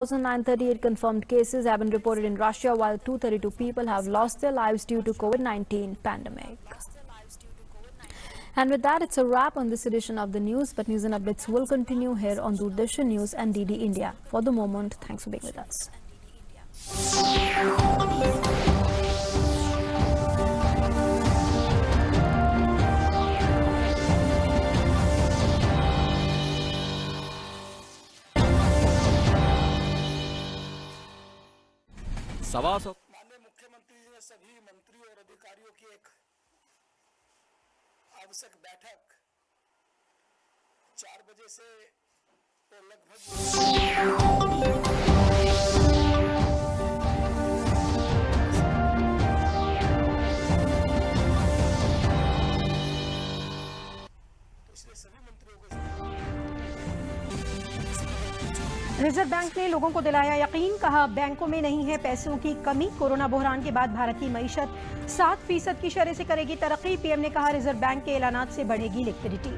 1,938 confirmed cases have been reported in Russia, while 232 people have lost their lives due to COVID-19 pandemic. And with that, it's a wrap on this edition of the news. But news and updates will continue here on Doordarshan News and DD India. For the moment, thanks for being with us. माननीय मुख्यमंत्री जी ने सभी मंत्रियों और अधिकारियों की एक आवश्यक बैठक 4 बजे से तो लगभग रिजर्व बैंक ने लोगों को दिलाया यकीन, कहा बैंकों में नहीं है पैसों की कमी। कोरोना बहरान के बाद भारत की मईशत 7% की शरह से करेगी तरक्की। पीएम ने कहा रिजर्व बैंक के ऐलानात से बढ़ेगी लिक्विडिटी।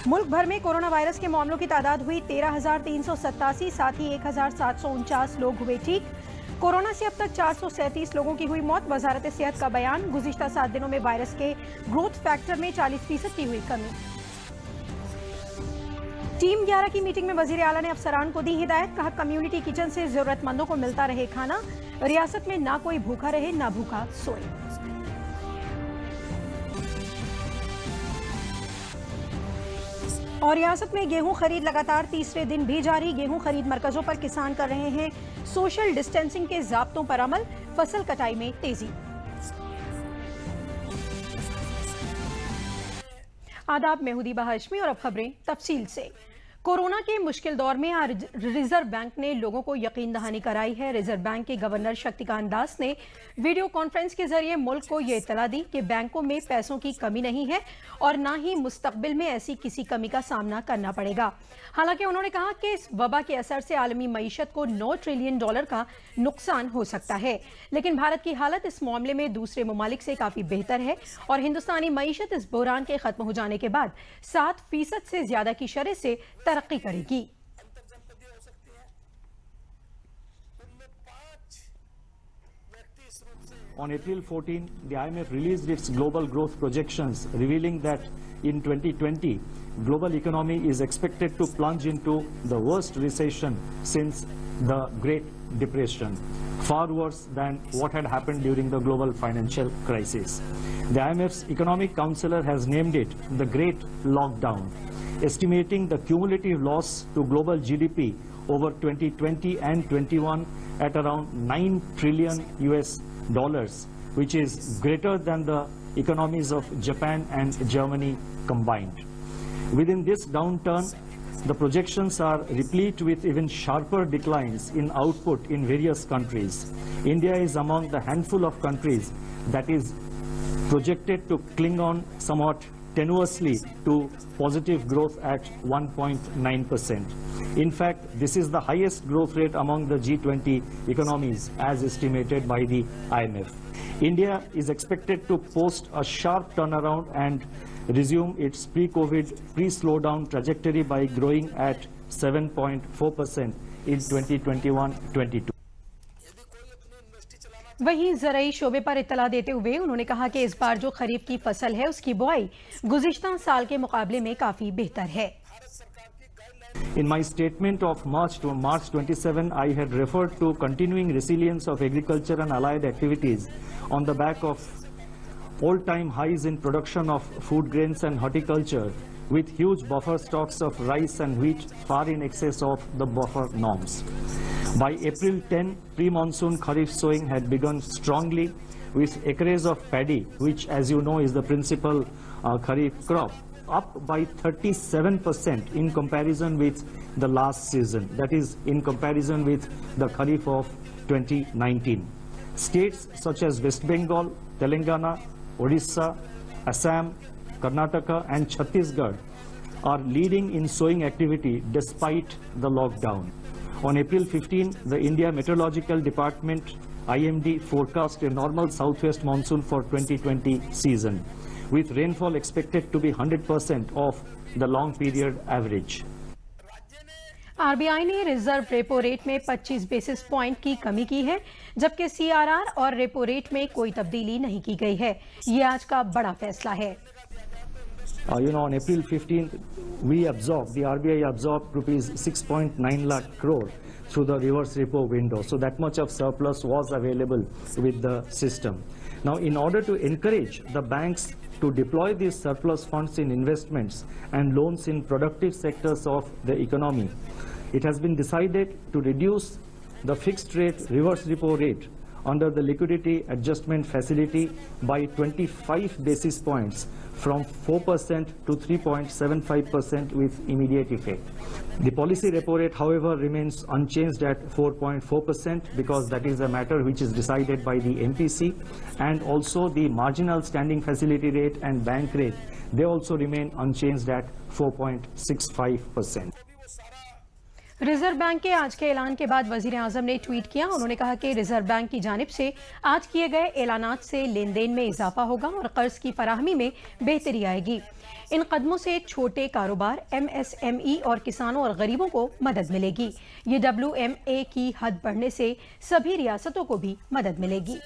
मुल्क भर में कोरोना वायरस के मामलों की तादाद हुई 13,387, साथ ही 1,749 लोग हुए ठीक। कोरोना से अब तक 437 लोगों की हुई मौत। वजारत सेहत का बयान, गुज़िश्ता 7 दिनों में वायरस के ग्रोथ फैक्टर में 40% की हुई कमी। टीम 11 की मीटिंग में वजीर आला ने अफसरान को दी हिदायत, कहा कम्युनिटी किचन से जरूरतमंदों को मिलता रहे खाना। रियासत में ना कोई भूखा रहे ना भूखा सोए। और रियासत में गेहूं खरीद लगातार तीसरे दिन भी जारी। गेहूं खरीद मरकजों पर किसान कर रहे हैं सोशल डिस्टेंसिंग के ज़ाब्तों पर अमल। फसल कटाई में तेजी। आदाब, मैं हूं दीबा हाशमी और अब खबरें तफसील से। कोरोना के मुश्किल दौर में आज रिजर्व बैंक ने लोगों को यकीन दहानी कराई है। रिजर्व बैंक के गवर्नर शक्तिकांत दास ने वीडियो कॉन्फ्रेंस के जरिए मुल्क को ये इत्तला दी कि बैंकों में पैसों की कमी नहीं है और ना ही मुस्तकबिल में ऐसी किसी कमी का सामना करना पड़ेगा। हालांकि उन्होंने कहा कि इस वबा के असर से आलमी मईशत को $9 ट्रिलियन का नुकसान हो सकता है, लेकिन भारत की हालत इस मामले में दूसरे ममालिक से काफी बेहतर है और हिंदुस्तानी मईशत इस बहरान के खत्म हो जाने के बाद 7% से ज्यादा की शरह से तरक्की करेगी। On April 14, the IMF released its global growth projections, revealing that in 2020, global economy is expected to plunge into the worst recession since the Great Depression, far worse than what had happened during the global financial crisis. The IMF's economic counselor has named it the Great Lockdown, estimating the cumulative loss to global GDP over 2020 and 21 at around $9 trillion, which is greater than the economies of Japan and Germany combined. Within this downturn, the projections are replete with even sharper declines in output in various countries. India is among the handful of countries that is projected to cling on somewhat tenuously to positive growth at 1.9%. In fact, this is the highest growth rate among the G20 economies as estimated by the IMF. India is expected to post a sharp turnaround and resume its pre-COVID, pre-slowdown trajectory by growing at 7.4% in 2021-22. वहीं ज़राई शोबे पर इत्तला देते हुए उन्होंने कहा कि इस बार जो खरीफ की फसल है उसकी बुआई गुज़िश्ता साल के मुकाबले में काफी बेहतर है। In my statement of March 27, I had referred to continuing resilience of agriculture and allied activities on the back of all-time highs in production of food grains and horticulture, with huge buffer stocks of rice and wheat far in excess of the buffer norms. By April 10, pre-monsoon Kharif sowing had begun strongly, with acres of paddy, which as you know is the principal Kharif crop, up by 37% in comparison with the last season, that is in comparison with the Kharif of 2019. States such as West Bengal, Telangana, Odisha, Assam, Karnataka and Chhattisgarh are leading in sowing activity despite the lockdown. On April 15, the India Meteorological Department IMD forecast a normal southwest monsoon for 2020 season, with rainfall expected to be 100% of the long period average. RBI ने reserve repo rate में 25 basis point की कमी की है, जबकि CRR और repo rate में कोई तब्दीली नहीं की गई है। ये आज का बड़ा फैसला है। On April 15th, the RBI absorbed rupees 6.9 lakh crore through the reverse repo window. So that much of surplus was available with the system. Now, in order to encourage the banks to deploy these surplus funds in investments and loans in productive sectors of the economy, it has been decided to reduce the fixed rate reverse repo rate under the liquidity adjustment facility by 25 basis points from 4% to 3.75% with immediate effect. The policy repo rate, however, remains unchanged at 4.4% because that is a matter which is decided by the MPC, and also the marginal standing facility rate and bank rate, they also remain unchanged at 4.65%. Reserve bank के आज के ऐलान के बाद वजीर आजम ने tweet किया। उन्होंने कहा कि रिजर्व बैंक की जानिब से आज किए गए ऐलानात से लेन देन में इजाफा होगा और कर्ज की फराहमी में बेहतरी आएगी। इन कदमों से छोटे कारोबार, MSME और किसानों और गरीबों को मदद मिलेगी। ये WMA की हद बढ़ने से सभी रियासतों को भी मदद मिलेगी।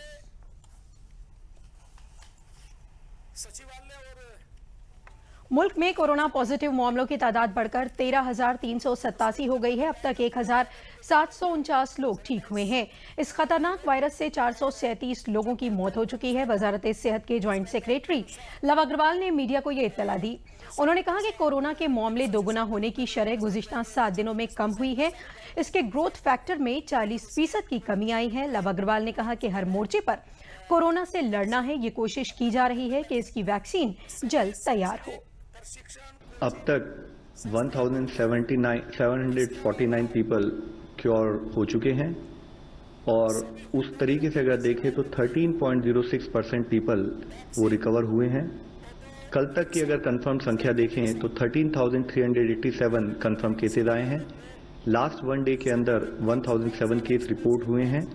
मुल्क में कोरोना पॉजिटिव मामलों की तादाद बढ़कर 13,387 हो गई है। अब तक 1,749 लोग ठीक हुए हैं। इस खतरनाक वायरस से 437 लोगों की मौत हो चुकी है। वजारत सेहत के जॉइंट सेक्रेटरी लव अग्रवाल ने मीडिया को ये इत्तला दी। उन्होंने कहा कि कोरोना के मामले दोगुना होने की शरह गुज़िश्ता 7 दिनों में कम हुई है। इसके ग्रोथ फैक्टर में 40% की कमी आई है। लव अग्रवाल ने कहा कि हर मोर्चे पर कोरोना से लड़ना है। ये कोशिश की जा रही है कि इसकी वैक्सीन जल्द तैयार हो। अब तक 1,749 पीपल क्योर हो चुके हैं और उस तरीके से अगर देखें तो 13.06% पीपल वो रिकवर हुए हैं। कल तक की अगर कंफर्म संख्या देखें तो 13,387 कंफर्म केसेज आए हैं। लास्ट 1 डे के अंदर 1,007 केस रिपोर्ट हुए हैं।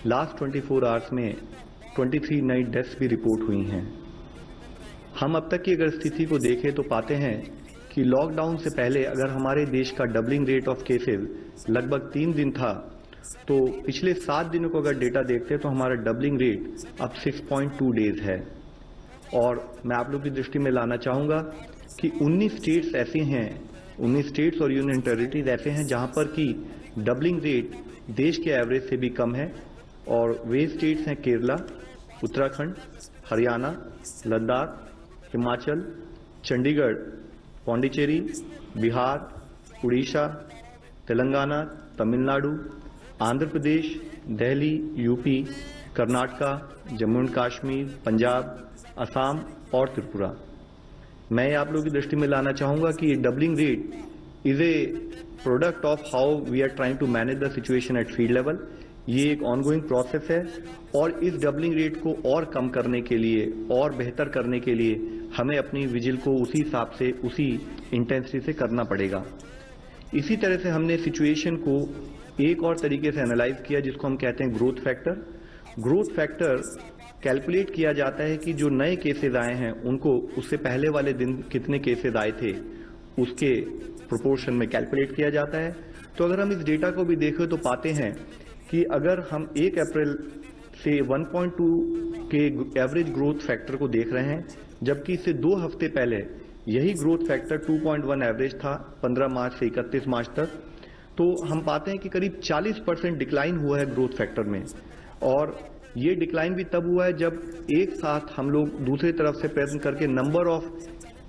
लास्ट 24 आवर्स में 23 नई डेथ्स भी रिपोर्ट हुई हैं। हम अब तक की अगर स्थिति को देखें तो पाते हैं कि लॉकडाउन से पहले अगर हमारे देश का डबलिंग रेट ऑफ केसेस लगभग 3 दिन था, तो पिछले 7 दिनों को अगर डेटा देखते हैं तो हमारा डबलिंग रेट अब 6.2 डेज है। और मैं आप लोग की दृष्टि में लाना चाहूँगा कि 19 स्टेट्स ऐसे हैं, 19 स्टेट्स और यूनियन टेरिटरीज ऐसे हैं जहाँ पर कि डबलिंग रेट देश के एवरेज से भी कम है। और वे स्टेट्स हैं केरला, उत्तराखंड, हरियाणा, लद्दाख, हिमाचल, चंडीगढ़, पौंडीचेरी, बिहार, उड़ीसा, तेलंगाना, तमिलनाडु, आंध्र प्रदेश, दिल्ली, यूपी, कर्नाटका, जम्मू एंड कश्मीर, पंजाब, असम और त्रिपुरा। मैं आप लोगों की दृष्टि में लाना चाहूंगा कि ये doubling rate is a product of how we are trying to manage the situation at field level. ये एक ऑनगोइंग प्रोसेस है और इस डबलिंग रेट को और कम करने के लिए और बेहतर करने के लिए हमें अपनी विजिल को उसी हिसाब से, उसी इंटेंसिटी से करना पड़ेगा। इसी तरह से हमने सिचुएशन को एक और तरीके से एनालाइज किया जिसको हम कहते हैं growth factor. Growth factor calculate किया जाता है कि जो नए केसेस आए हैं उनको उससे पहले वाले दिन कितने केसेस आए थे उसके प्रोपोर्शन में कैलकुलेट किया जाता है। तो अगर हम इस डेटा को भी देखें तो पाते हैं कि अगर हम 1 अप्रैल से 1.2 के एवरेज ग्रोथ फैक्टर को देख रहे हैं, जबकि इससे 2 हफ्ते पहले यही ग्रोथ फैक्टर 2.1 एवरेज था 15 मार्च से 31 मार्च तक, तो हम पाते हैं कि करीब 40% डिक्लाइन हुआ है ग्रोथ फैक्टर में। और ये डिक्लाइन भी तब हुआ है जब एक साथ हम लोग दूसरी तरफ से प्रयत्न करके नंबर ऑफ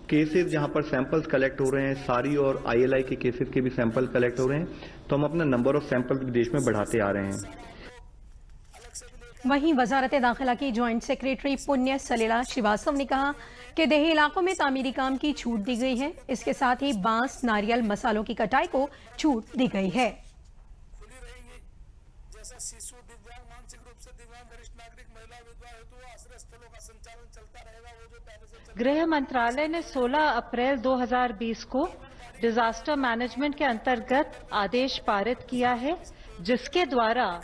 केसेस जहां पर सैंपल्स कलेक्ट हो रहे हैं, सारी और ILI के केसेस के भी सैंपल कलेक्ट हो रहे हैं, तो हम अपना नंबर ऑफ सैंपल देश में बढ़ाते आ रहे हैं। वहीं वजारत दाखिला की जॉइंट सेक्रेटरी पुण्य सलीला श्रीवास्तव ने कहा कि देही इलाकों में तामीरी काम की छूट दी गई है। इसके साथ ही बांस, नारियल, मसालों की कटाई को छूट दी गई है। जैसा शिशु, दिव्यांग, मानसिक रूप से दिव्यांग, वरिष्ठ नागरिक, महिला, विधवा हेतु आश्रय स्थलों का संचालन चलता रहेगा। वो जो पहले से गृह मंत्रालय ने 16 अप्रैल 2020 को डिजास्टर मैनेजमेंट के अंतर्गत आदेश पारित किया है, जिसके द्वारा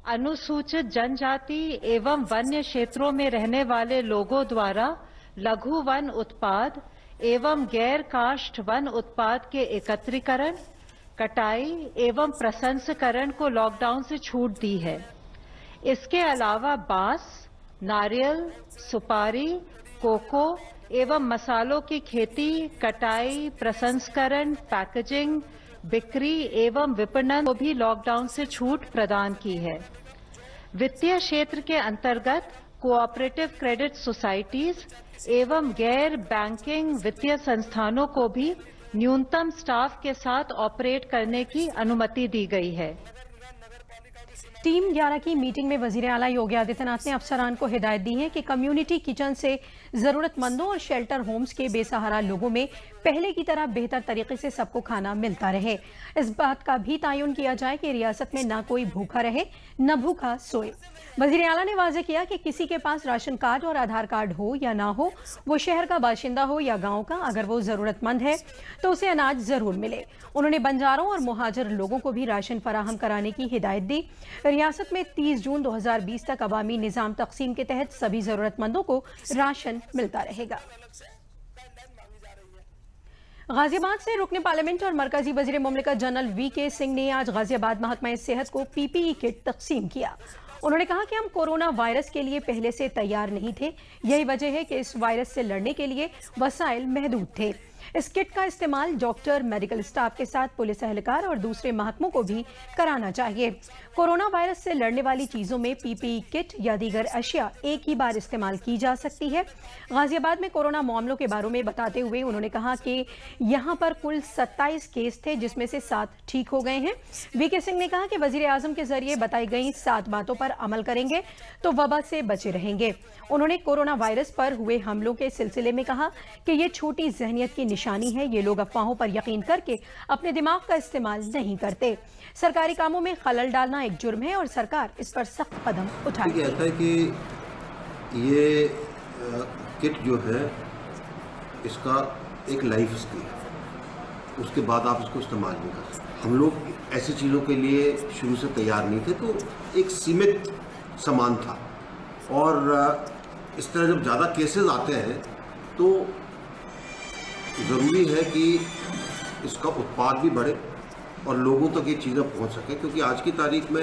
अनुसूचित जनजाति एवं वन्य क्षेत्रों में रहने वाले लोगों द्वारा लघु वन उत्पाद एवं गैर काष्ठ वन उत्पाद के एकत्रीकरण, कटाई एवं प्रसंस्करण को लॉकडाउन से छूट दी है। इसके अलावा बांस, नारियल, सुपारी, कोको एवं मसालों की खेती, कटाई, प्रसंस्करण, पैकेजिंग, बिक्री एवं विपणन को भी लॉकडाउन से छूट प्रदान की है। वित्तीय क्षेत्र के अंतर्गत कोऑपरेटिव क्रेडिट सोसाइटीज एवं गैर बैंकिंग वित्तीय संस्थानों को भी न्यूनतम स्टाफ के साथ ऑपरेट करने की अनुमति दी गई है। टीम 11 की मीटिंग में वजीर आला योगी आदित्यनाथ ने अफसरान को हिदायत दी है कि कम्युनिटी किचन से जरूरतमंदों और शेल्टर होम्स के बेसहारा लोगों में पहले की तरह बेहतर तरीके से सबको खाना मिलता रहे। इस बात का भी तयन किया जाए कि रियासत में न कोई भूखा रहे न भूखा सोए। वजीर आला ने वाज़ेह किया कि किसी के पास राशन कार्ड और आधार कार्ड हो या ना हो, वो शहर का बाशिंदा हो या गांव का, अगर वो जरूरतमंद है तो उसे अनाज जरूर मिले। उन्होंने बंजारों और मुहाजिर लोगों को भी राशन फराहम कराने की हिदायत दी। रियासत में 30 जून 2020 तक अवामी निजाम तकसीम के तहत सभी जरूरतमंदों को राशन मिलता रहेगा। गाजियाबाद से रुकने पार्लियामेंट और मरकजी वजीर मुमलिकत जनरल वी.के. सिंह ने आज गाजियाबाद महकमा सेहत को PPE किट तकसीम किया। उन्होंने कहा कि हम कोरोना वायरस के लिए पहले से तैयार नहीं थे, यही वजह है कि इस वायरस से लड़ने के लिए वसाइल महदूद थे। इस किट का इस्तेमाल डॉक्टर, मेडिकल स्टाफ के साथ पुलिस एहलकार और दूसरे महकमों को भी कराना चाहिए। कोरोना वायरस से लड़ने वाली चीजों में PPE किट या दीगर अशिया एक ही बार इस्तेमाल की जा सकती है। गाजियाबाद में कोरोना मामलों के बारे में बताते हुए उन्होंने कहा कि यहां पर कुल 27 केस थे, जिसमें से 7 ठीक हो गए हैं। वी.के. सिंह ने कहा कि वजीर आजम के जरिए बताई गई 7 बातों पर अमल करेंगे तो वबा से बचे रहेंगे। उन्होंने कोरोना वायरस पर हुए हमलों के सिलसिले में कहा कि ये छोटी जहनियत की निशानी है। ये लोग अफवाहों पर यकीन करके अपने दिमाग का इस्तेमाल नहीं करते। सरकारी कामों में खलल डालना एक जुर्म है और सरकार इस पर सख्त कदम उठाएगी। ऐसा है कि ये किट जो है इसका एक लाइफ स्किल, उसके बाद आप इसको इस्तेमाल नहीं कर सकते। हम लोग ऐसी चीज़ों के लिए शुरू से तैयार नहीं थे, तो एक सीमित सामान था। और इस तरह जब ज़्यादा केसेस आते हैं तो ज़रूरी है कि इसका उत्पाद भी बढ़े और लोगों तक ये चीज़ें पहुंच सके, क्योंकि आज की तारीख में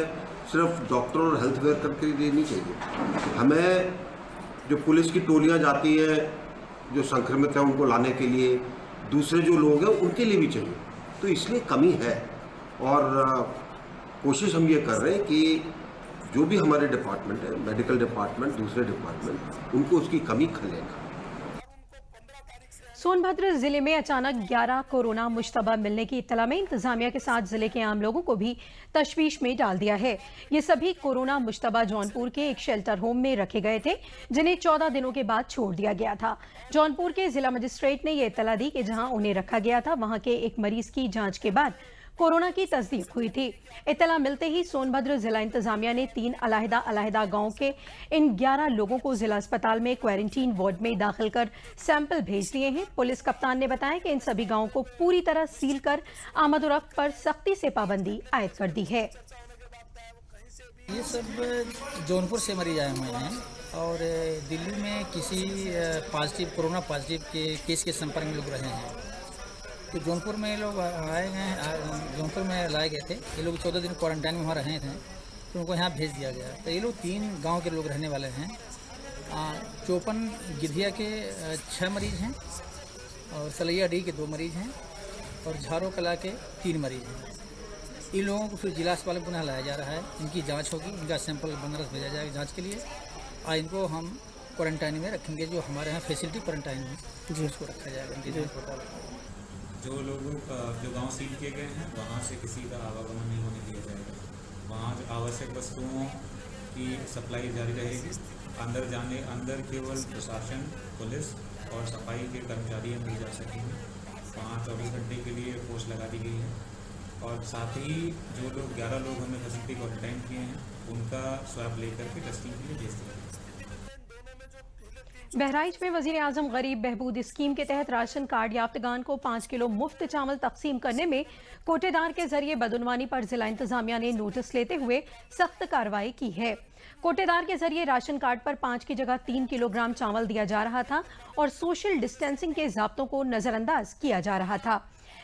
सिर्फ डॉक्टर और हेल्थ केयर करके लिए नहीं चाहिए। हमें जो पुलिस की टोलियां जाती हैं जो संक्रमित हैं उनको लाने के लिए, दूसरे जो लोग हैं उनके लिए भी चाहिए। तो इसलिए कमी है और कोशिश हम ये कर रहे हैं कि जो भी हमारे डिपार्टमेंट है, मेडिकल डिपार्टमेंट, दूसरे डिपार्टमेंट, उनको उसकी कमी खलेगा। सोनभद्र जिले में अचानक 11 कोरोना मुश्तबा मिलने की इत्तला में इंतजामिया के साथ जिले के आम लोगों को भी तशवीश में डाल दिया है। ये सभी कोरोना मुश्तबा जौनपुर के एक शेल्टर होम में रखे गए थे, जिन्हें 14 दिनों के बाद छोड़ दिया गया था। जौनपुर के जिला मजिस्ट्रेट ने यह इत्तला दी कि जहां उन्हें रखा गया था वहां के एक मरीज की जांच के बाद कोरोना की तस्दीक हुई थी। इत्तला मिलते ही सोनभद्र जिला इंतजामिया ने 3 अलहदा गांव के इन 11 लोगों को जिला अस्पताल में क्वारंटीन वार्ड में दाखिल कर सैंपल भेज दिए हैं। पुलिस कप्तान ने बताया कि इन सभी गांवों को पूरी तरह सील कर आमद-ओ-रफ्त पर सख्ती से पाबंदी आयद कर दी है। ये सब जौनपुर से मरीज आए हुए हैं और दिल्ली में किसी कोरोना पॉजिटिव के केस के संपर्क में लोग रहे हैं। तो जौनपुर में ये लोग आए हैं, जौनपुर में लाए गए थे। ये लोग 14 दिन क्वारंटाइन में वहाँ रहे थे, तो उनको यहाँ भेज दिया गया। तो ये लोग 3 गांव के लोग रहने वाले हैं। चौपन गिधिया के 6 मरीज हैं और सलैयाडीह के 2 मरीज हैं और झारो कला के 3 मरीज हैं। इन लोगों को फिर जिला अस्पताल में पुनः लाया जा रहा है। इनकी जाँच होगी, इनका सैंपल बनारस भेजा जाएगा जाँच के लिए और इनको हम क्वारंटाइन में रखेंगे। जो हमारे यहाँ फैसिलिटी क्वारंटाइन है जी, उसको रखा जाएगा इनकी जाँच पड़ताल। जो लोगों जो गांव सील किए गए हैं वहां से किसी का आवागमन नहीं होने दिया जाएगा। वहां जो आवश्यक वस्तुओं की सप्लाई जारी रहेगी। अंदर केवल प्रशासन, पुलिस और सफाई के कर्मचारी अंदर जा सकेंगे। वहाँ 24 घंटे के लिए पोस्ट लगा दी गई है और साथ ही जो लोग 11 लोग हमने फैसिलिटी क्वारंटाइन किए हैं उनका स्वैब लेकर के टेस्टिंग के लिए भेज दिया। बहराइच में वजीर आजम गरीब बहबूद स्कीम के तहत राशन कार्ड याफ्तगान को 5 किलो मुफ्त चावल तकसीम करने में कोटेदार के जरिए बदउनवानी पर जिला इंतजामिया ने नोटिस लेते हुए सख्त कार्रवाई की है। कोटेदार के जरिए राशन कार्ड पर 5 की जगह 3 किलोग्राम चावल दिया जा रहा था और सोशल डिस्टेंसिंग के ज़ाब्तों को नजरअंदाज किया जा रहा था।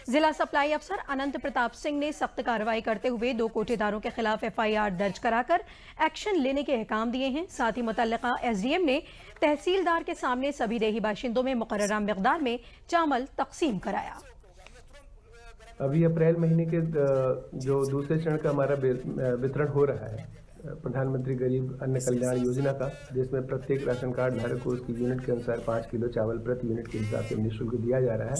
जिला सप्लाई अफसर अनंत प्रताप सिंह ने सख्त कार्रवाई करते हुए 2 कोटेदारों के खिलाफ FIR दर्ज कराकर एक्शन लेने के अहकाम दिए हैं। साथ ही मुतल्लिका SDM ने तहसीलदार के सामने सभी देही बाशिंदों में मुकर्ररा मिकदार में चावल तकसीम कराया। अभी अप्रैल महीने के जो दूसरे चरण का हमारा वितरण हो रहा है प्रधानमंत्री गरीब अन्न कल्याण योजना का, जिसमें प्रत्येक राशन कार्ड धारक को उसकी यूनिट के अनुसार 5 किलो चावल प्रति यूनिट के हिसाब से निःशुल्क दिया जा रहा है।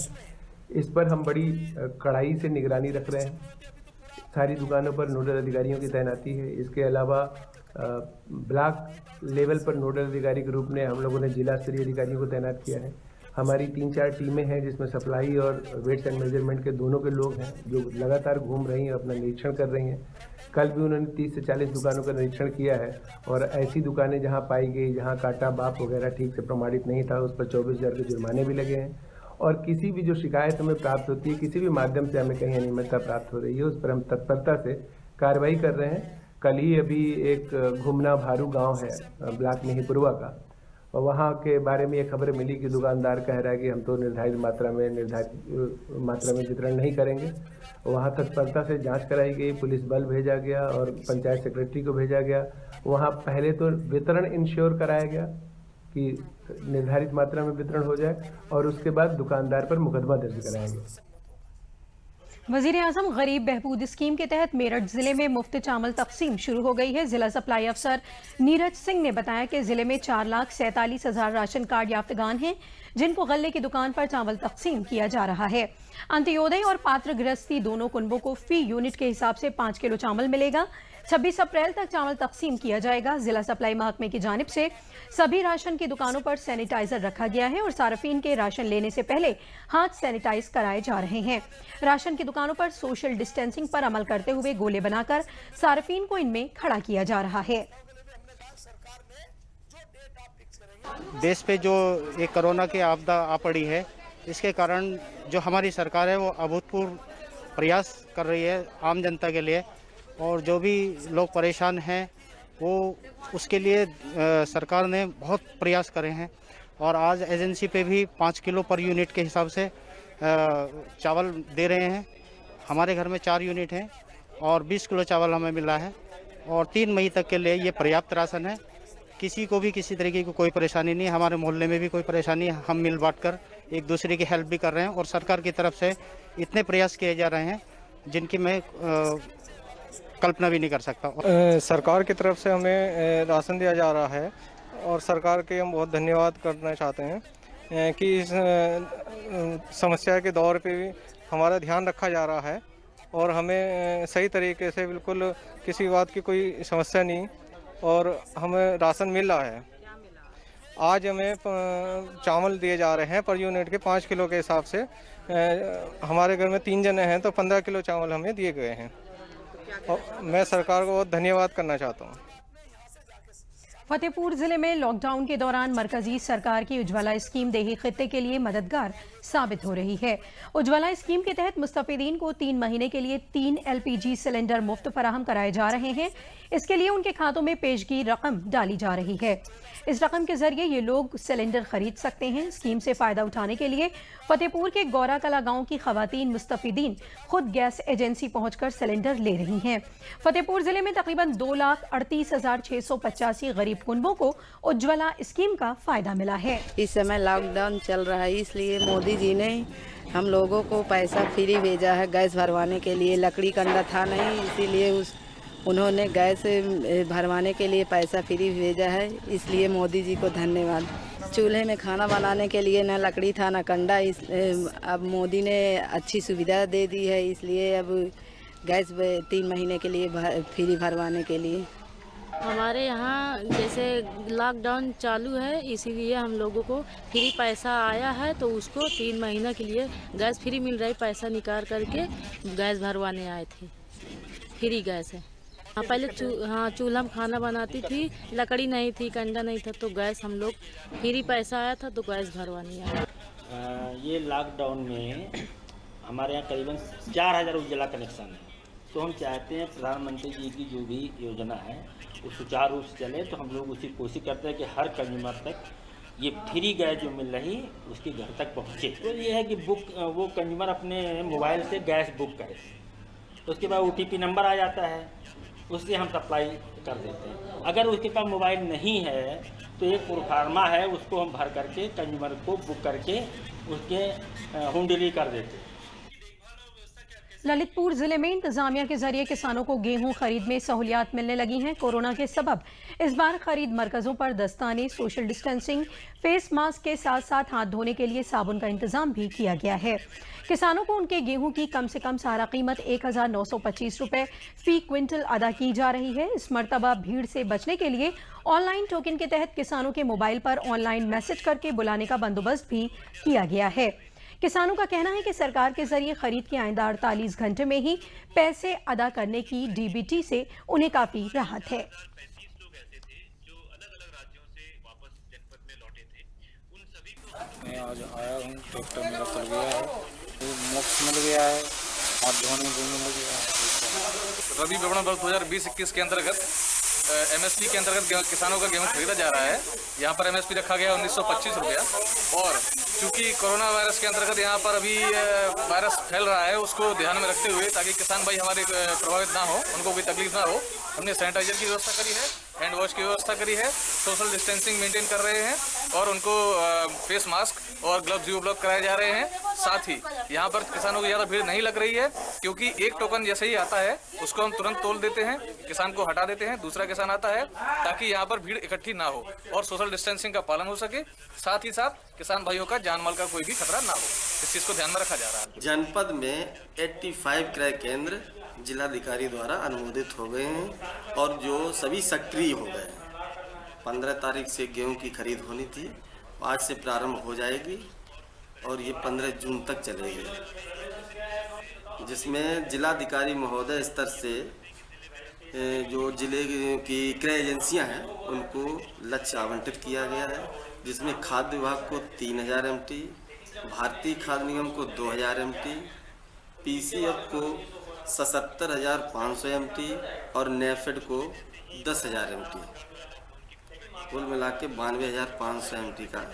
इस पर हम बड़ी कड़ाई से निगरानी रख रहे हैं। सारी दुकानों पर नोडल अधिकारियों की तैनाती है। इसके अलावा ब्लॉक लेवल पर नोडल अधिकारी के रूप में हम लोगों ने जिला स्तरीय अधिकारियों को तैनात किया है। हमारी 3-4 टीमें हैं जिसमें सप्लाई और वेट्स एंड मेजरमेंट के दोनों के लोग हैं जो लगातार घूम रही हैं, अपना निरीक्षण कर रही हैं। कल भी उन्होंने 30 से 40 दुकानों का निरीक्षण किया है और ऐसी दुकानें जहां पाई गई जहां काटा बाप वगैरह ठीक से प्रमाणित नहीं था, उस पर 24,000 के जुर्माने भी लगे हैं। और किसी भी जो शिकायत हमें प्राप्त होती है, किसी भी माध्यम से हमें कहीं अनियमितता प्राप्त हो रही है, उस पर हम तत्परता से कार्रवाई कर रहे हैं। कल ही अभी एक घुमना भारू गांव है ब्लॉक मिहीपुरवा का, और वहाँ के बारे में ये खबर मिली कि दुकानदार कह रहा है कि हम तो निर्धारित मात्रा में वितरण नहीं करेंगे। वहाँ तत्परता से जांच कराई गई, पुलिस बल भेजा गया और पंचायत सेक्रेटरी को भेजा गया। वहाँ पहले तो वितरण इंश्योर कराया गया कि निर्धारित मात्रा में वितरण हो जाए और उसके बाद दुकानदार पर मुकदमा दर्ज कराया गया। वजीर आजम गरीब बहबूद स्कीम के तहत मेरठ जिले में मुफ्त चावल तकसीम शुरू हो गई है। जिला सप्लाई अफसर नीरज सिंह ने बताया कि जिले में 4,47,000 राशन कार्ड याफ्तगान हैं जिनको गल्ले की दुकान पर चावल तकसीम किया जा रहा है। अंत्योदय और पात्र गृहस्थी दोनों कुनबों को फी यूनिट के हिसाब से 5 किलो चावल मिलेगा। 26 अप्रैल तक चावल तकसीम किया जाएगा। जिला सप्लाई महकमे की जानिब से सभी राशन की दुकानों पर सैनिटाइजर रखा गया है और सार्फिन के राशन लेने से पहले हाथ सैनिटाइज कराए जा रहे हैं। राशन की दुकानों पर सोशल डिस्टेंसिंग पर अमल करते हुए गोले बनाकर सार्फिन को इनमें खड़ा किया जा रहा है। देश पे जो एक कोरोना की आपदा आ पड़ी है, इसके कारण जो हमारी सरकार है वो अभूतपूर्व प्रयास कर रही है आम जनता के लिए, और जो भी लोग परेशान हैं वो उसके लिए सरकार ने बहुत प्रयास करे हैं। और आज एजेंसी पे भी 5 किलो पर यूनिट के हिसाब से चावल दे रहे हैं। हमारे घर में 4 यूनिट हैं और 20 किलो चावल हमें मिला है और 3 मई तक के लिए ये पर्याप्त राशन है। किसी को भी किसी तरीके की कोई परेशानी नहीं है। हमारे मोहल्ले में भी कोई परेशानी है। हम मिल बांट कर एक दूसरे की हेल्प भी कर रहे हैं और सरकार की तरफ से इतने प्रयास किए जा रहे हैं जिनकी मैं कल्पना भी नहीं कर सकता। सरकार की तरफ से हमें राशन दिया जा रहा है और सरकार के हम बहुत धन्यवाद करना चाहते हैं कि इस समस्या के दौर पे भी हमारा ध्यान रखा जा रहा है और हमें सही तरीके से बिल्कुल किसी बात की कोई समस्या नहीं और हमें राशन मिल रहा है। आज हमें चावल दिए जा रहे हैं पर यूनिट के 5 किलो के हिसाब से। हमारे घर में 3 जने हैं तो 15 किलो चावल हमें दिए गए हैं और मैं सरकार को बहुत धन्यवाद करना चाहता हूँ। फतेहपुर जिले में लॉकडाउन के दौरान मरकजी सरकार की उज्ज्वला स्कीम देही खित्ते के लिए मददगार साबित हो रही है। उज्ज्वला स्कीम के तहत मुस्तफिदीन को 3 महीने के लिए 3 LPG सिलेंडर मुफ्त फराहम कराए जा रहे हैं। इसके लिए उनके खातों में पेशगी रकम डाली जा रही है। इस रकम के जरिए ये लोग सिलेंडर खरीद सकते हैं। स्कीम से फायदा उठाने के लिए फतेहपुर के गौरा कला गांव की खवातीन मुस्तफिदीन खुद गैस एजेंसी पहुंचकर सिलेंडर ले रही हैं। फतेहपुर जिले में तकरीबन 2,38,685 गरीब कुनबों को उज्ज्वला स्कीम का फायदा मिला है। इस समय लॉकडाउन चल रहा है, इसलिए मोदी जी ने हम लोगों को पैसा फ्री भेजा है गैस भरवाने के लिए। लकड़ी कंडा था नहीं, इसीलिए उन्होंने गैस भरवाने के लिए पैसा फ्री भेजा है, इसलिए मोदी जी को धन्यवाद। चूल्हे में खाना बनाने के लिए ना लकड़ी था ना कंडा, अब मोदी ने अच्छी सुविधा दे दी है, इसलिए अब गैस 3 महीने के लिए फ्री भरवाने के लिए। हमारे यहाँ जैसे लॉकडाउन चालू है, इसीलिए हम लोगों को फ्री पैसा आया है, तो उसको 3 महीना के लिए गैस फ्री मिल रही। पैसा निकाल करके गैस भरवाने आए थे, फ्री गैस है। पहले चूल्हा में खाना बनाती थी, लकड़ी नहीं थी, कंडा नहीं था, तो गैस हम लोग फ्री पैसा आया था तो गैस भरवानी आया। ये लॉकडाउन में हमारे यहाँ करीबन 4000 उज्ज्वला कनेक्शन है। तो हम चाहते हैं प्रधानमंत्री जी की जो भी योजना है वो सुचारू रूप से चले, तो हम लोग उसी कोशिश करते हैं कि हर कंज्यूमर तक ये फ्री गैस जो मिल रही उसके घर तक पहुँचे। तो ये है कि वो कंज्यूमर अपने मोबाइल से गैस बुक करे, उसके बाद OTP नंबर आ जाता है, उससे हम सप्लाई कर देते हैं। अगर उसके पास मोबाइल नहीं है तो एक प्रोफार्मा है, उसको हम भर करके कंज्यूमर को बुक करके उसके होम डिलीवरी कर देते हैं। ललितपुर जिले में इंतजामिया के जरिए किसानों को गेहूं खरीद में सहूलियात मिलने लगी हैं। कोरोना के सबब इस बार खरीद मरकजों पर दस्ताने, सोशल डिस्टेंसिंग, फेस मास्क के साथ साथ हाथ धोने के लिए साबुन का इंतजाम भी किया गया है। किसानों को उनके गेहूं की कम से कम सहारा कीमत 1925 रुपए फी क्विंटल अदा की जा रही है। इस मरतबा भीड़ से बचने के लिए ऑनलाइन टोकन के तहत किसानों के मोबाइल पर ऑनलाइन मैसेज करके बुलाने का बंदोबस्त भी किया गया है। किसानों का कहना है कि सरकार के जरिए खरीद के आइंदा 48 घंटे में ही पैसे अदा करने की DBT से उन्हें काफी राहत है। मैं आज आया हूँ, ट्रैक्टर मेरा चल गया है, मुफ्त मिल गया है, हाथ धोने भी मिल गया है। रबी विपणन वर्ष 2020-21 के अंतर्गत MSP के अंतर्गत किसानों का गेहूं खरीदा जा रहा है। यहाँ पर MSP रखा गया 1925 रुपया, और चूंकि कोरोना वायरस के अंतर्गत यहाँ पर अभी वायरस फैल रहा है, उसको ध्यान में रखते हुए ताकि किसान भाई हमारे प्रभावित ना हो, उनको कोई तकलीफ ना हो, हमने सैनिटाइजर की व्यवस्था करी है, हैंड वॉश की व्यवस्था करी है, सोशल डिस्टेंसिंग मेंटेन कर रहे हैं और उनको फेस मास्क और ग्लव्स भी उपलब्ध कराए जा रहे हैं। साथ ही यहाँ पर किसानों की ज़्यादा भीड़ नहीं लग रही है, क्योंकि एक टोकन जैसे ही आता है उसको हम तुरंत तोल देते हैं, किसान को हटा देते हैं, दूसरा किसान आता है, ताकि यहाँ पर भीड़ इकट्ठी ना हो और सोशल डिस्टेंसिंग का पालन हो सके। साथ ही साथ किसान भाइयों का जान माल का कोई भी खतरा ना हो, इस चीज़ को ध्यान में रखा जा रहा है। जनपद में 85 क्रय केंद्र जिलाधिकारी द्वारा अनुमोदित हो गए हैं और जो सभी सक्रिय हो गए हैं। 15 तारीख से गेहूं की खरीद होनी थी, आज से प्रारंभ हो जाएगी और ये 15 जून तक चलेगी, जिसमें जिलाधिकारी महोदय स्तर से जो जिले की क्रय एजेंसियां हैं उनको लक्ष्य आवंटित किया गया है, जिसमें खाद्य विभाग को 3000 MT, भारतीय खाद्य निगम को 2000 MT, PCF को 77,500 MT और नेफेड को 10,000 MT, कुल मिला के 92,500 MT का।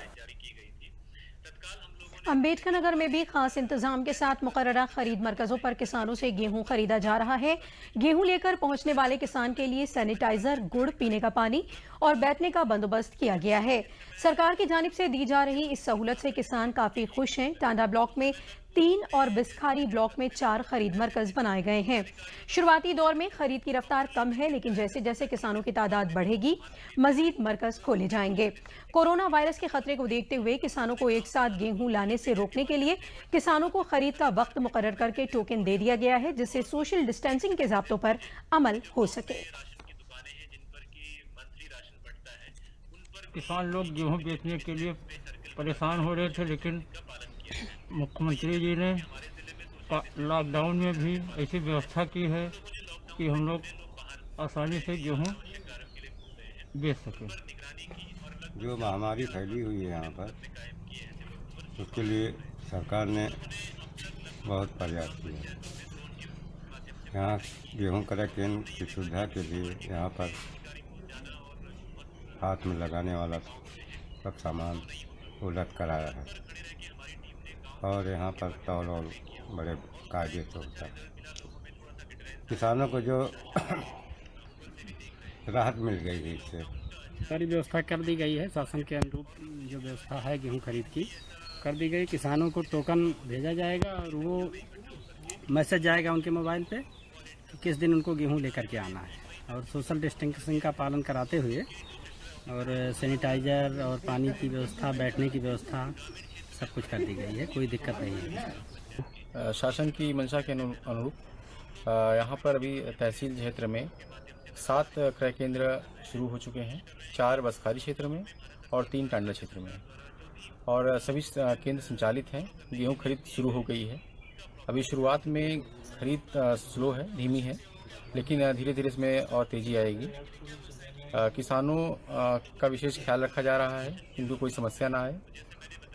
अम्बेडकर नगर में भी खास इंतजाम के साथ मुकर्ररा खरीद मरकजों पर किसानों से गेहूं खरीदा जा रहा है। गेहूं लेकर पहुंचने वाले किसान के लिए सैनिटाइजर, गुड़, पीने का पानी और बैठने का बंदोबस्त किया गया है। सरकार की जानिब से दी जा रही इस सहूलत से किसान काफी खुश हैं। टांडा ब्लॉक में 3 और बिस्खारी ब्लॉक में 4 खरीद मरकज बनाए गए हैं। शुरुआती दौर में खरीद की रफ्तार कम है, लेकिन जैसे जैसे किसानों की तादाद बढ़ेगी मजीद मरकज खोले जाएंगे। कोरोना वायरस के खतरे को देखते हुए किसानों को एक साथ गेहूं लाने से रोकने के लिए किसानों को खरीद का वक्त मुकर्रर करके टोकन दे दिया गया है, जिससे सोशल डिस्टेंसिंग के ज़ाब्तों पर अमल हो सके। किसान लोग गेहूं बेचने के लिए परेशान हो रहे थे, लेकिन मुख्यमंत्री जी ने लॉकडाउन में भी ऐसी व्यवस्था की है कि हम लोग आसानी से गेहूं बेच सकें। जो महामारी फैली हुई है यहाँ पर, उसके लिए सरकार ने बहुत प्रयास किया। यहाँ गेहूं क्रय केंद्र की सुविधा के लिए यहाँ पर हाथ में लगाने वाला सब सामान उपलब्ध कराया है और यहाँ पर तौल और बड़े कायदे से होता है। किसानों को जो राहत मिल गई है, इससे सारी व्यवस्था कर दी गई है। शासन के अनुरूप जो व्यवस्था है गेहूं खरीद की कर दी गई। किसानों को टोकन भेजा जाएगा और वो मैसेज जाएगा उनके मोबाइल पे कि किस दिन उनको गेहूं लेकर के आना है, और सोशल डिस्टेंसिंग का पालन कराते हुए और सैनिटाइजर और पानी की व्यवस्था, बैठने की व्यवस्था सब कुछ कर दी गई है, कोई दिक्कत नहीं है। शासन की मंशा के अनुरूप यहाँ पर अभी तहसील क्षेत्र में 7 क्रय केंद्र शुरू हो चुके हैं, 4 बसखारी क्षेत्र में और 3 टांडा क्षेत्र में, और सभी केंद्र संचालित हैं। गेहूं खरीद शुरू हो गई है। अभी शुरुआत में खरीद स्लो है, धीमी है, लेकिन धीरे धीरे इसमें और तेज़ी आएगी। किसानों का विशेष ख्याल रखा जा रहा है, इनको कोई समस्या ना आए।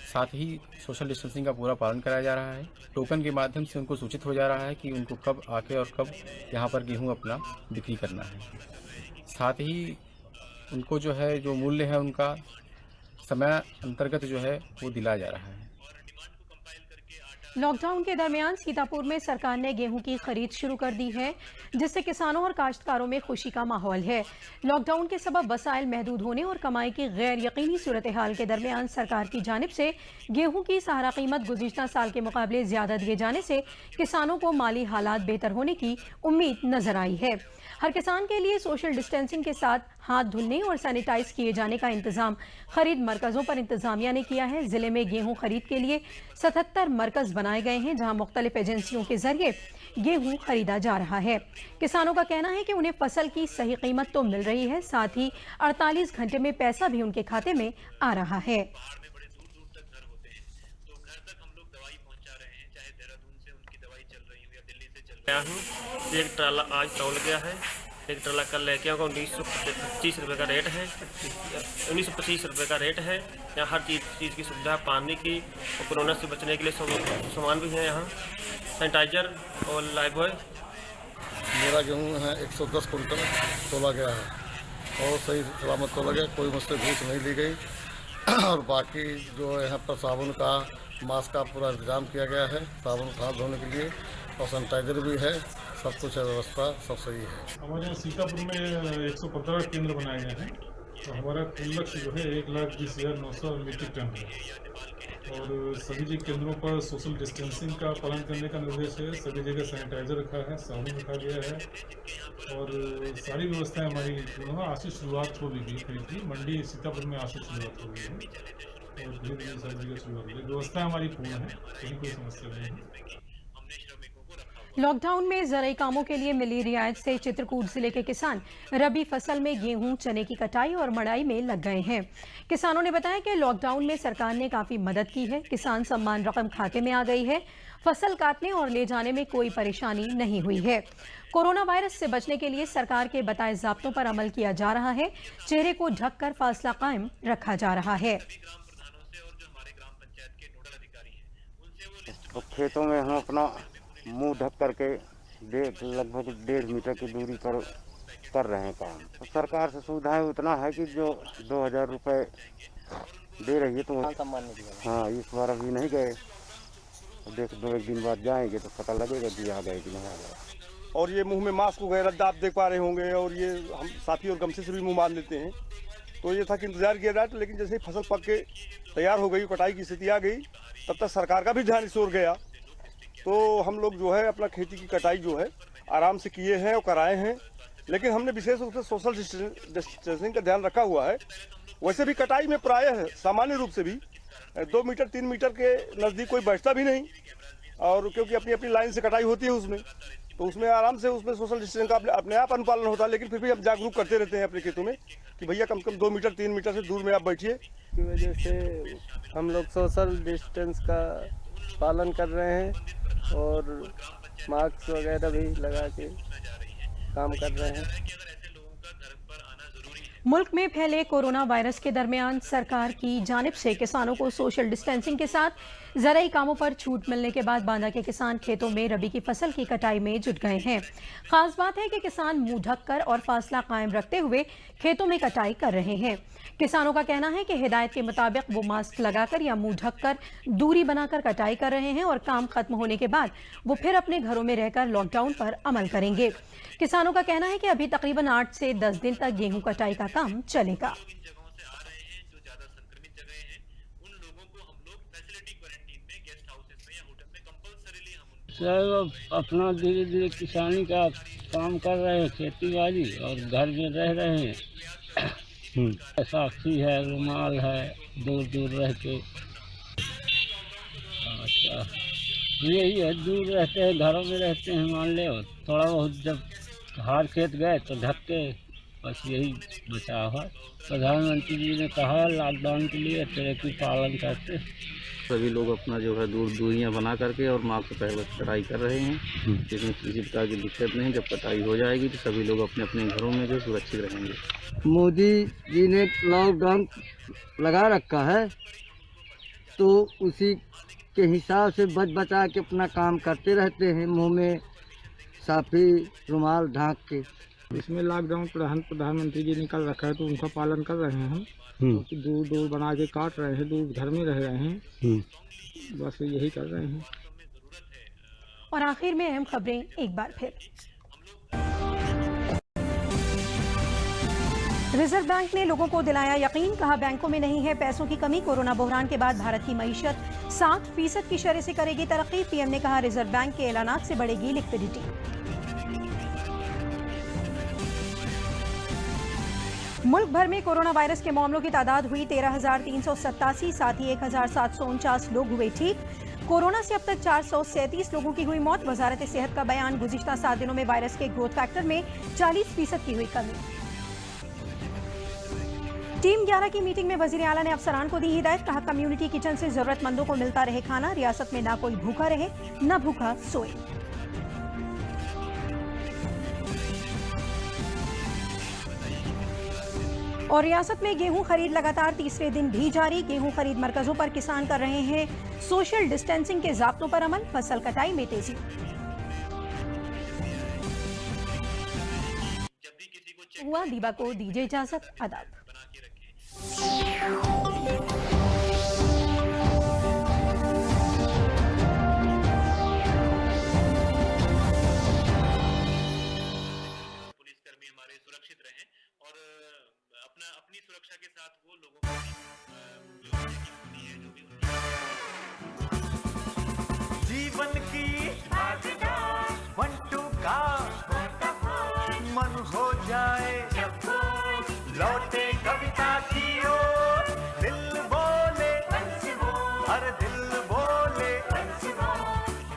साथ ही सोशल डिस्टेंसिंग का पूरा पालन कराया जा रहा है। टोकन के माध्यम से उनको सूचित हो जा रहा है कि उनको कब आके और कब यहाँ पर गेहूँ अपना बिक्री करना है। साथ ही उनको जो है जो मूल्य है उनका समय अंतर्गत जो है वो दिलाया जा रहा है। लॉकडाउन के दरमियान सीतापुर में सरकार ने गेहूं की खरीद शुरू कर दी है, जिससे किसानों और काश्तकारों में खुशी का माहौल है। लॉकडाउन के सबब वसाइल महदूद होने और कमाई की गैर यकीनी सूरत हाल के दरमियान सरकार की जानिब से गेहूं की सहारा कीमत गुज़िश्ता साल के मुकाबले ज्यादा दिए जाने से किसानों को माली हालात बेहतर होने की उम्मीद नजर आई है। हर किसान के लिए सोशल डिस्टेंसिंग के साथ हाथ धुलने और सैनिटाइज किए जाने का इंतजाम खरीद मरकजों पर इंतजामिया ने किया है। जिले में गेहूं खरीद के लिए 77 मरकज बनाए गए हैं, जहां मुख्तलिफ एजेंसियों के जरिए गेहूं खरीदा जा रहा है। किसानों का कहना है कि उन्हें फसल की सही कीमत तो मिल रही है, साथ ही 48 घंटे में पैसा भी उनके खाते में आ रहा है। एक ट्राला आज तौल गया है, एक ट्राला कल लेके आऊँगा। 1925 रुपये का रेट है, 1925 रुपये का रेट है। यहाँ हर चीज़ की सुविधा, पानी की और कोरोना से बचने के लिए सामान भी है यहाँ, सैनिटाइजर और लाइफबॉय। मेरा गेहूँ है 110 कुंटल तोला गया है और सही सलामत तोला गया, कोई मुझसे घूस नहीं ली गई। और बाकी जो यहाँ पर साबुन का, मास्क का पूरा इंतजाम किया गया है, साबुन हाथ धोने के लिए, और सैनिटाइजर भी है, सब कुछ है, व्यवस्था सब सही है। हमारे यहाँ सीतापुर में 115 केंद्र बनाए गए हैं, तो हमारा कुल लक्ष्य जो है 1,20,900 मीट्रिक टन है। और सभी जी केंद्रों पर सोशल डिस्टेंसिंग का पालन करने का निर्देश है। सभी जगह सैनिटाइजर रखा है, साबुन रखा गया है और सारी व्यवस्थाएं हमारी आज से शुरुआत हो गई थी। मंडी सीतापुर में आज से शुरुआत हो गई है और धीरे धीरे सारी जगह शुरुआत हो गई। व्यवस्था हमारी पूर्ण है, कहीं कोई समस्या नहीं है। लॉकडाउन में ज़राई कामों के लिए मिली रियायत से चित्रकूट जिले के किसान रबी फसल में गेहूं, चने की कटाई और मड़ाई में लग गए हैं। किसानों ने बताया कि लॉकडाउन में सरकार ने काफ़ी मदद की है, किसान सम्मान रकम खाते में आ गई है, फसल काटने और ले जाने में कोई परेशानी नहीं हुई है। कोरोना वायरस से बचने के लिए सरकार के बताए ज़ाब्तों पर अमल किया जा रहा है। चेहरे को ढककर फासला कायम रखा जा रहा है। खेतों में हम अपना मुंह ढक करके लगभग 1.5 मीटर की दूरी पर कर रहे हैं काम। तो सरकार से सुविधाएं उतना है कि जो 2000 रुपये दे रही है, तो हाँ इस बार अभी नहीं गए, देख 2-1 दिन बाद जाएंगे तो पता लगेगा कि आ गए कि नहीं आ गए। और ये मुंह में मास्क वगैरह आप देख पा रहे होंगे, और ये हम साथी और गमछे से भी मुंह बांध लेते हैं। तो ये था कि इंतजार किया जाए, लेकिन जैसे ही फसल पक के तैयार हो गई, कटाई की स्थिति आ गई, तब तक सरकार का भी ध्यान इस ओर गया। तो हम लोग जो है अपना खेती की कटाई जो है आराम से किए हैं और कराए हैं, लेकिन हमने विशेष रूप से सोशल डिस्टेंसिंग का ध्यान रखा हुआ है। वैसे भी कटाई में प्रायः सामान्य रूप से भी 2 मीटर 3 मीटर के नज़दीक कोई बैठता भी नहीं, और क्योंकि अपनी अपनी लाइन से कटाई होती है उसमें, तो उसमें आराम से उसमें सोशल डिस्टेंस का अपने आप अनुपालन होता है। लेकिन फिर भी हम जागरूक करते रहते हैं अपने खेतों में कि भैया कम से कम 2 मीटर 3 मीटर से दूर में आप बैठिए। की वजह से हम लोग सोशल डिस्टेंस का पालन कर रहे हैं और मास्क वगैरह भी लगा के काम कर रहे हैं। मुल्क में फैले कोरोना वायरस के दरमियान सरकार की जानिब से किसानों को सोशल डिस्टेंसिंग के साथ ज़राई कामों पर छूट मिलने के बाद बांदा के किसान खेतों में रबी की फसल की कटाई में जुट गए हैं। खास बात है कि किसान मुंह ढककर और फासला कायम रखते हुए खेतों में कटाई कर रहे हैं। किसानों का कहना है कि हिदायत के मुताबिक वो मास्क लगाकर या मुंह ढककर दूरी बनाकर कटाई कर रहे हैं और काम खत्म होने के बाद वो फिर अपने घरों में रहकर लॉकडाउन पर अमल करेंगे। किसानों का कहना है कि अभी तकरीबन 8 से 10 दिन तक गेहूं कटाई का काम चलेगा। सब अपना धीरे धीरे किसानी का काम कर रहे हैं, खेती बाड़ी, और घर में रह रहे हैं। साक्षी है, रुमाल है, दूर दूर रह के। अच्छा यही है, दूर रहते हैं, घरों में रहते हैं, मान ले थोड़ा बहुत जब हार खेत गए तो ढक के, बस यही बचाव है। प्रधानमंत्री जी ने कहा लॉकडाउन के लिए तेरे की पालन करते सभी लोग अपना जो है दूरियां बना करके और मास्क पहले कटाई कर रहे हैं, जिसमें किसी प्रकार की दिक्कत नहीं। जब कटाई हो जाएगी तो सभी लोग अपने अपने घरों में जो सुरक्षित रहेंगे। मोदी जी ने लॉकडाउन लगा रखा है तो उसी के हिसाब से बच बचा के अपना काम करते रहते हैं, मुंह में साफी रुमाल ढांक के। इसमें लॉकडाउन प्रधानमंत्री जी निकल रखा है तो उनका पालन कर रहे हैं हम। दूर बना के काट रहे हैं, दूर घर में रह रहे हैं, बस यही कर रहे हैं। और आखिर में अहम खबरें एक बार फिर। रिजर्व बैंक ने लोगों को दिलाया यकीन, कहा बैंकों में नहीं है पैसों की कमी। कोरोना बहरान के बाद भारत की मईशत 7% की शरह से करेगी तरक्की। पीएम ने कहा रिजर्व बैंक के ऐलानात से बढ़ेगी लिक्विडिटी। मुल्क भर में कोरोना वायरस के मामलों की तादाद हुई 13,387, साथ ही 1,749 लोग हुए ठीक। कोरोना से अब तक 437 लोगों की हुई मौत। वजारत सेहत का बयान, गुज़िश्ता 7 दिनों में वायरस के ग्रोथ फैक्टर में 40% की हुई कमी। टीम 11 की मीटिंग में वजीर आला ने अफसरान को दी हिदायत, कहा कम्युनिटी किचन से जरूरतमंदों को मिलता रहे खाना, रियासत में ना कोई भूखा रहे न भूखा सोए। और रियासत में गेहूं खरीद लगातार तीसरे दिन भी जारी। गेहूं खरीद मरकजों पर किसान कर रहे हैं सोशल डिस्टेंसिंग के ज़ाब्तों पर अमल। फसल कटाई में तेजी। हुआ दीबा को दीजिए इजाजत। आदाब। पुलिसकर्मी हमारे सुरक्षित रहें और अपनी सुरक्षा के साथ वो लोगों को जीवन की मंटू का मन हो जाए लौटे कविता की ओर, दिल बोले हर दिल बोले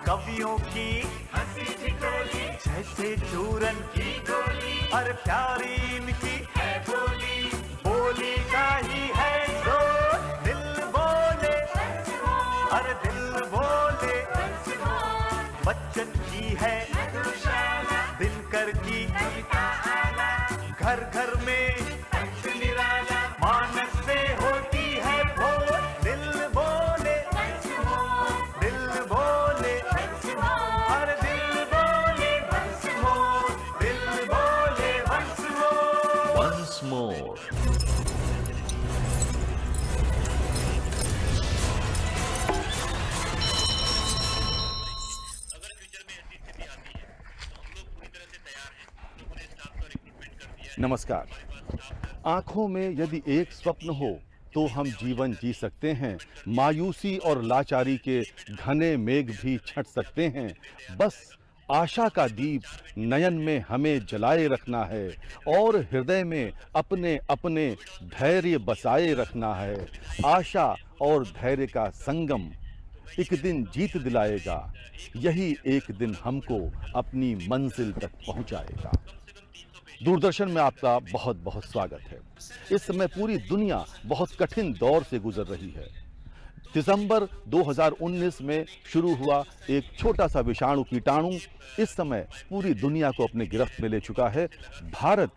कवियों की हंसी ठिठोली जैसे चूरन की गोली, हर प्यारी इनकी है बोली, बोली का ही है जो दिल बोले हर दिल बोले। बच्चन की है दिनकर की घर घर में मानस से होती है भोर, दिल बोले दिल बोले हर दिल बोले दिल बोले once more। नमस्कार। आंखों में यदि एक स्वप्न हो तो हम जीवन जी सकते हैं, मायूसी और लाचारी के घने मेघ भी छट सकते हैं। बस आशा का दीप नयन में हमें जलाए रखना है और हृदय में अपने अपने धैर्य बसाए रखना है। आशा और धैर्य का संगम एक दिन जीत दिलाएगा, यही एक दिन हमको अपनी मंजिल तक पहुंचाएगा। दूरदर्शन में आपका बहुत बहुत स्वागत है। इस समय पूरी दुनिया बहुत कठिन दौर से गुजर रही है। दिसंबर 2019 में शुरू हुआ एक छोटा सा विषाणु कीटाणु इस समय पूरी दुनिया को अपने गिरफ्त में ले चुका है। भारत